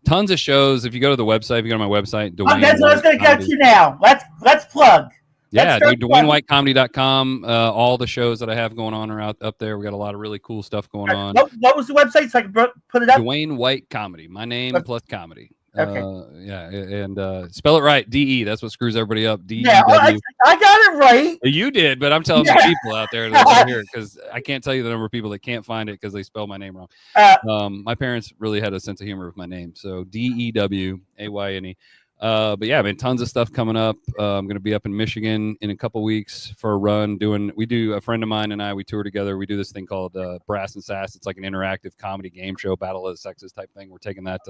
Tons of shows. If you go to the website, if you go to my website, Dewayne that's what I was going to go to now. Let's plug. Yeah, dude, DewayneWhiteComedy.com. All the shows that I have going on are up there. We got a lot of really cool stuff going on. What was the website so I can put it up? Dewayne White Comedy. My name plus comedy. Okay. Yeah, and spell it right. DE. That's what screws everybody up. DE. Yeah, I got it right. You did, but I'm telling the people out there that hear it, because I can't tell you the number of people that can't find it because they spell my name wrong. My parents really had a sense of humor with my name, so DEWAYNE. But yeah, I mean, tons of stuff coming up. I'm going to be up in Michigan in a couple weeks for a run. A friend of mine and I, we tour together. We do this thing called Brass and Sass. It's like an interactive comedy game show, battle of the sexes type thing. We're taking that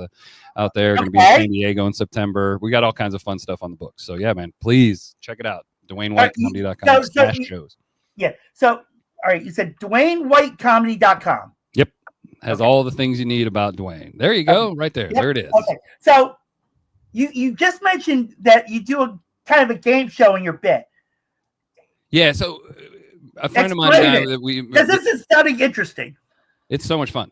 out there. Going to be in San Diego in September. We got all kinds of fun stuff on the books. So yeah, man, please check it out. DewayneWhiteComedy.com /shows. Yeah. So, all right, you said DewayneWhiteComedy.com. Yep. Has all the things you need about Dewayne. There you go. Right there. Yep. There it is. Okay. So, You just mentioned that you do a kind of a game show in your bit. Yeah, so a friend of mine and I, because this is sounding interesting. It's so much fun.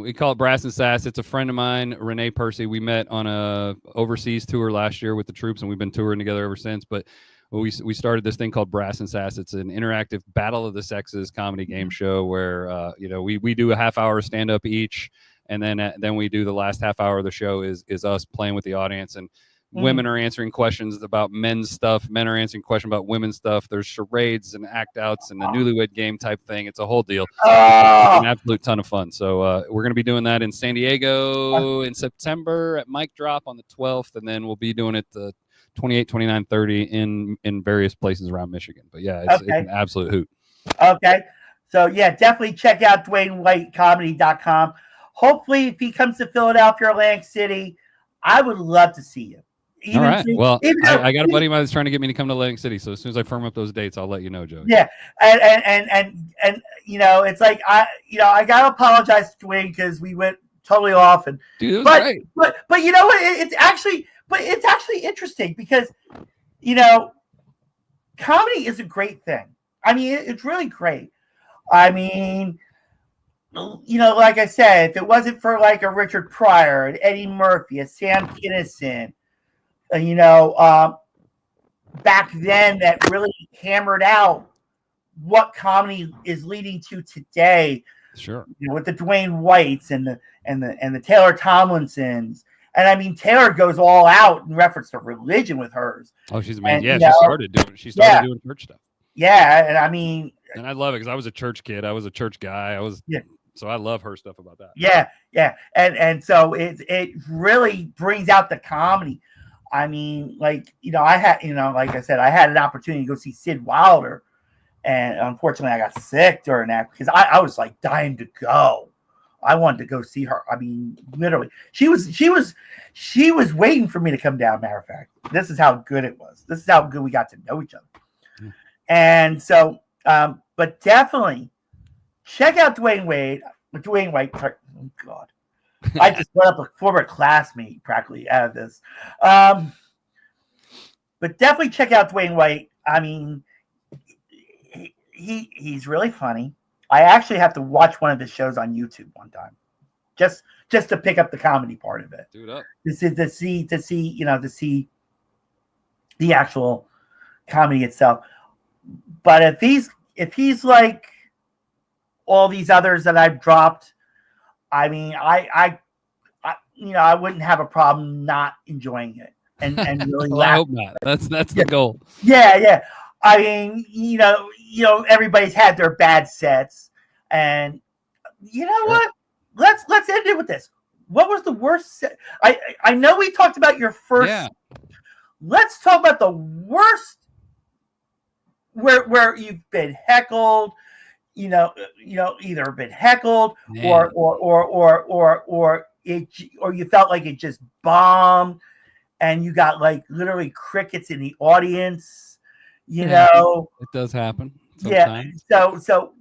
We call it Brass and Sass. It's a friend of mine, Renee Percy. We met on a overseas tour last year with the troops, and we've been touring together ever since. But we started this thing called Brass and Sass. It's an interactive battle of the sexes comedy game show where we do a half hour stand up each. And then we do the last half hour of the show is us playing with the audience, and women are answering questions about men's stuff. Men are answering questions about women's stuff. There's charades and act outs and the newlywed game type thing. It's a whole deal. It's an absolute ton of fun. So we're going to be doing that in San Diego in September at Mic Drop on the 12th. And then we'll be doing it the 28, 29, 30 in various places around Michigan. But yeah, it's an absolute hoot. Okay. So yeah, definitely check out DewayneWhiteComedy.com. Hopefully, if he comes to Philadelphia, Atlantic City, I would love to see you. All right. I got a buddy of mine that's trying to get me to come to Atlantic City. So as soon as I firm up those dates, I'll let you know, Joey. Yeah, and it's like I gotta apologize to Dwayne because we went totally off. And dude, it was great. But you know what? It's actually interesting because comedy is a great thing. I mean, it's really great. I mean, like I said, if it wasn't for like a Richard Pryor, an Eddie Murphy, a Sam Kinison, back then that really hammered out what comedy is leading to today. Sure. With the Dwayne Whites and the Taylor Tomlinsons. And I mean, Taylor goes all out in reference to religion with hers. Oh, she's amazing. She started doing church stuff. Yeah, and I mean, and I love it because I was a church kid. I was a church guy. So I love her stuff about that. Yeah. And so it really brings out the comedy. I mean, like I had an opportunity to go see Sid Wilder, and unfortunately I got sick during that because I was like dying to go. I wanted to go see her. I mean, literally, she was waiting for me to come down. Matter of fact, this is how good it was. This is how good we got to know each other. And so, but definitely check out Dewayne White. Oh God, I just brought up a former classmate practically out of this. But definitely check out Dewayne White. I mean, he's really funny. I actually have to watch one of his shows on YouTube one time, just to pick up the comedy part of it. Do it up. To see the actual comedy itself. But if he's like all these others that I've dropped, I mean, I wouldn't have a problem not enjoying it and really well, I hope not. That's the goal. Yeah. I mean, everybody's had their bad sets, and you know what? Let's end it with this. What was the worst set? I know we talked about your first. Yeah. Let's talk about the worst. Where you've been heckled, either been heckled or you felt like it just bombed, and you got like literally crickets in the audience. It does happen sometimes. Yeah. So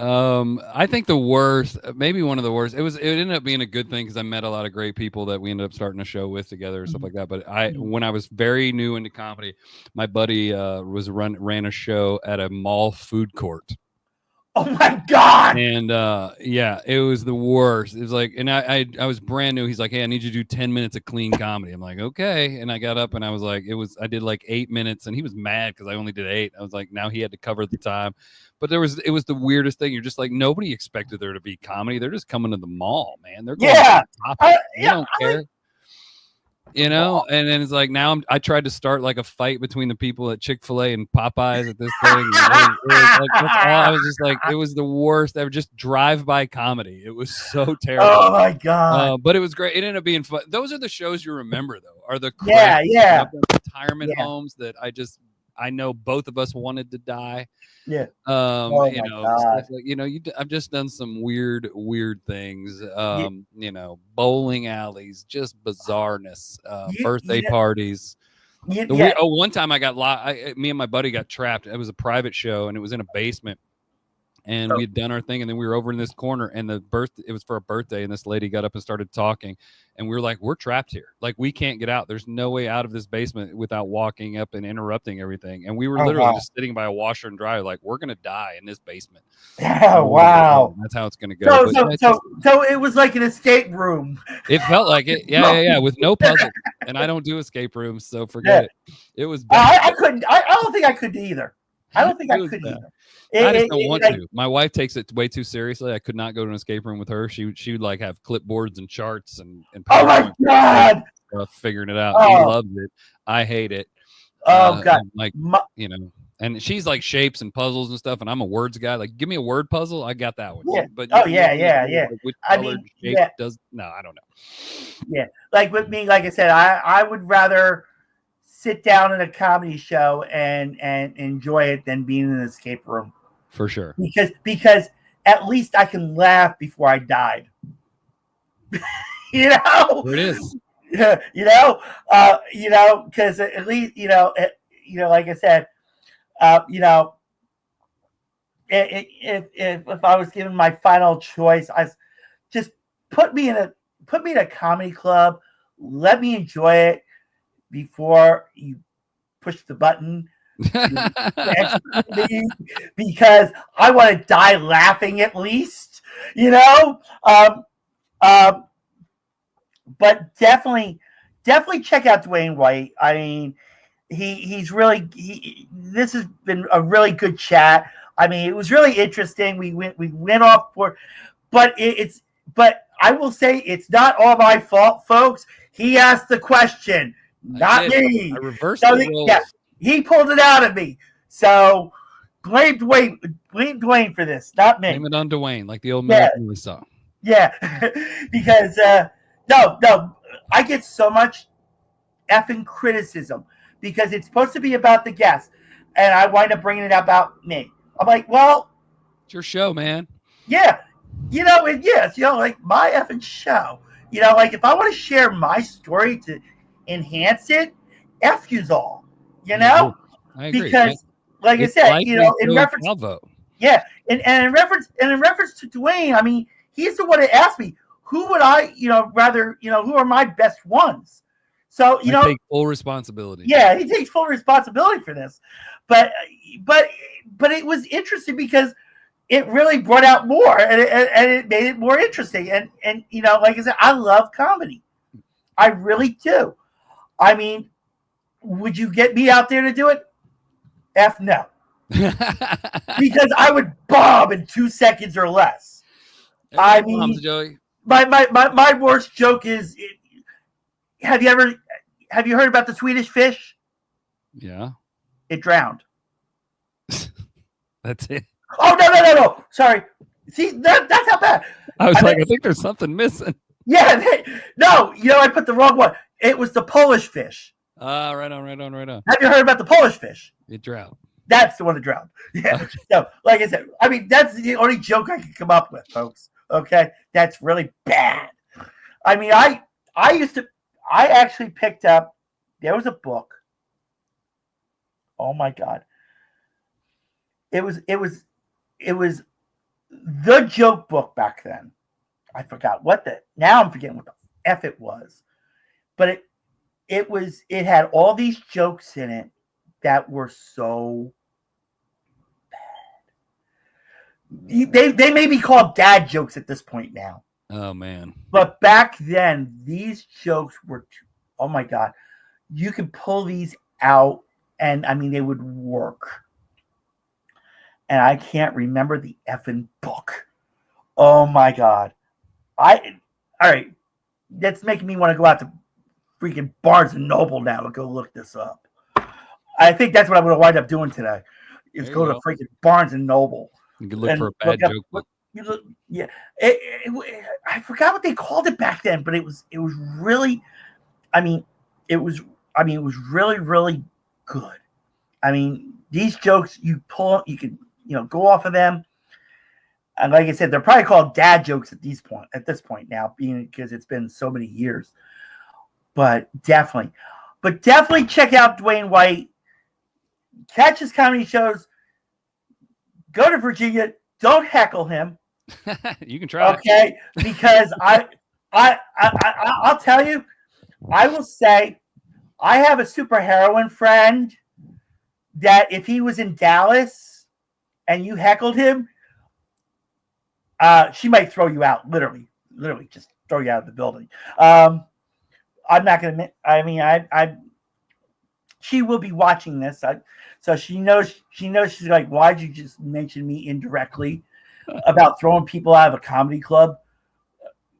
I think the worst, maybe one of the worst. It ended up being a good thing because I met a lot of great people that we ended up starting a show with together and stuff like that. But when I was very new into comedy, my buddy ran a show at a mall food court. Oh my God. And yeah, it was the worst. It was like, and I was brand new. He's like, hey, I need you to do 10 minutes of clean comedy. I'm like, okay. And I got up and I was like, I did like 8 minutes, and he was mad because I only did 8. I was like, now he had to cover the time. But it was the weirdest thing. You're just like, nobody expected there to be comedy. They're just coming to the mall, man. They're going to the top. They don't care. You know, and then it's like now I tried to start like a fight between the people at Chick-fil-A and Popeyes at this thing. Like, that's all. I was just like, it was the worst ever. Just drive-by comedy. It was so terrible. Oh my God! But it was great. It ended up being fun. Those are the shows you remember, though. Are the retirement homes that I know both of us wanted to die. Yeah. You know, stuff like, you know, I've just done some weird things. You know, bowling alleys, just bizarreness, birthday parties. One time I got me and my buddy got trapped. It was a private show and it was in a basement. And we had done our thing, and then we were over in this corner, and it was for a birthday, and this lady got up and started talking, and we were like, we're trapped here. Like, we can't get out. There's no way out of this basement without walking up and interrupting everything. And we were literally just sitting by a washer and dryer, like, we're going to die in this basement. Oh, wow. That's how it's going to go. So it was like an escape room. It felt like it. Yeah. With no puzzle. And I don't do escape rooms, so forget it. It was bad. I couldn't. I don't think I could either. I don't think I could either. I just don't want to. My wife takes it way too seriously. I could not go to an escape room with her. She would like have clipboards and charts and oh my God, figuring it out. She loves it. I hate it. Oh God, like you know, and she's like shapes and puzzles and stuff, and I'm a words guy. Like, give me a word puzzle, I got that one. Yeah. But yeah. Which I color mean, shape does no, I don't know. Yeah, like with me, like I said, I would rather sit down in a comedy show and enjoy it than being in an escape room. For sure. Because at least I can laugh before I died. You know? There it is. You know, because at least, like I said, if I was given my final choice, I just put me in a comedy club, let me enjoy it before you push the button. Because I want to die laughing at least, you know. But definitely check out Dewayne White. I mean, he's really this has been a really good chat. I mean, it was really interesting. We went off for, but but I will say it's not all my fault, folks. He asked the question, not me. I reversed the roles. Yeah. He pulled it out of me. So blame Dewayne for this, not me. Blame it on Dewayne, like the old man we saw. Yeah. Because no, I get so much effing criticism because it's supposed to be about the guest, and I wind up bringing it about me. I'm like, well, it's your show, man. Yeah. Like my effing show. Like if I want to share my story to enhance it, F yous all. I agree, because, man. Like I said, in reference, Calvo. Yeah, and in reference to Dewayne, I mean, he's the one that asked me, who would I, rather, who are my best ones? So, I take full responsibility. Yeah, he takes full responsibility for this, but it was interesting because it really brought out more, and it made it more interesting, and like I said, I love comedy, I really do. I mean, would you get me out there to do it? F no. Because I would bomb in 2 seconds or less. I mean, bombs, Joey. My worst joke is, have you heard about the Swedish fish? Yeah. It drowned. That's it. Oh, no. Sorry. See, that's how bad. I think there's something missing. Yeah. I put the wrong one. It was the Polish fish. Right on. Have you heard about the Polish fish? It drowned. That's the one that drowned. Yeah. Okay. So, like I said, I mean, that's the only joke I could come up with, folks. Okay? That's really bad. I mean, I actually picked up, there was a book. Oh my God. It was the joke book back then. I forgot now I'm forgetting what the F it was, but it had all these jokes in it that were so bad. They may be called dad jokes at this point now. Oh man. But back then, these jokes were, oh my God, you could pull these out and I mean, they would work. And I can't remember the effing book. Oh my God. All right. That's making me want to go out to freaking Barnes and Noble now and go look this up. I think that's what I'm going to wind up doing today is go to freaking Barnes and Noble. You can look for a bad joke book. Yeah. I forgot what they called it back then, but it was really, it was really, really good. I mean, these jokes you pull, you can, go off of them. And like I said, they're probably called dad jokes at this point now, being because it's been so many years. But definitely check out Dewayne White. Catch his comedy shows. Go to Virginia. Don't heckle him. You can try. Okay, because I'll tell you, I will say, I have a superheroine friend that if he was in Dallas and you heckled him, she might throw you out. Literally just throw you out of the building. I'm not going to, she will be watching this. So she knows she's like, why'd you just mention me indirectly about throwing people out of a comedy club?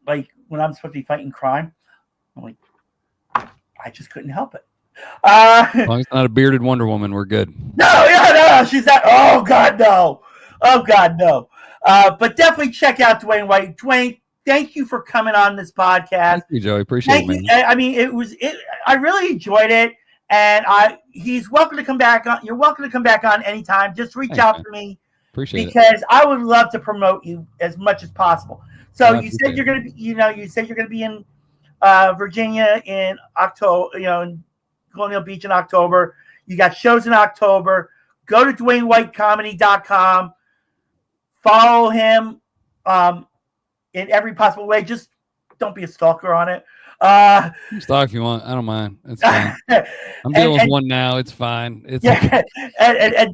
Like when I'm supposed to be fighting crime. I'm like, I just couldn't help it. As long as it's not a bearded Wonder Woman, we're good. No, she's not. Oh God, no. But definitely check out Dewayne White. Dewayne, thank you for coming on this podcast. Thank you, Joey. Appreciate it, man. I mean, I really enjoyed it. And he's welcome to come back on. You're welcome to come back on anytime. Just reach out to me. Appreciate it. Because I would love to promote you as much as possible. So you said you're going to be, you said you're going to be in Virginia in October, in Colonial Beach in October. You got shows in October. Go to DwayneWhiteComedy.com. Follow him in every possible way. Just don't be a stalker on it. Stalk if you want. I don't mind. It's fine. I'm dealing with one now. It's fine. It's okay. and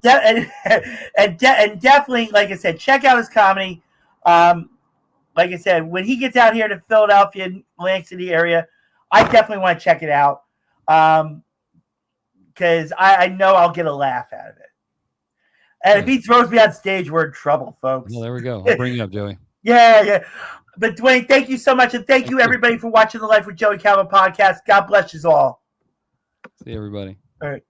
definitely, like I said, check out his comedy. Like I said, when he gets out here to Philadelphia and Atlantic City area, I definitely want to check it out. Because I know I'll get a laugh out of it. And if he throws me on stage, we're in trouble, folks. Well, there we go. I'll bring you up, Joey. Yeah. But Dewayne, thank you so much. And thank you, everybody, for watching the Life with Joey Calvo podcast. God bless you all. See you, everybody. All right.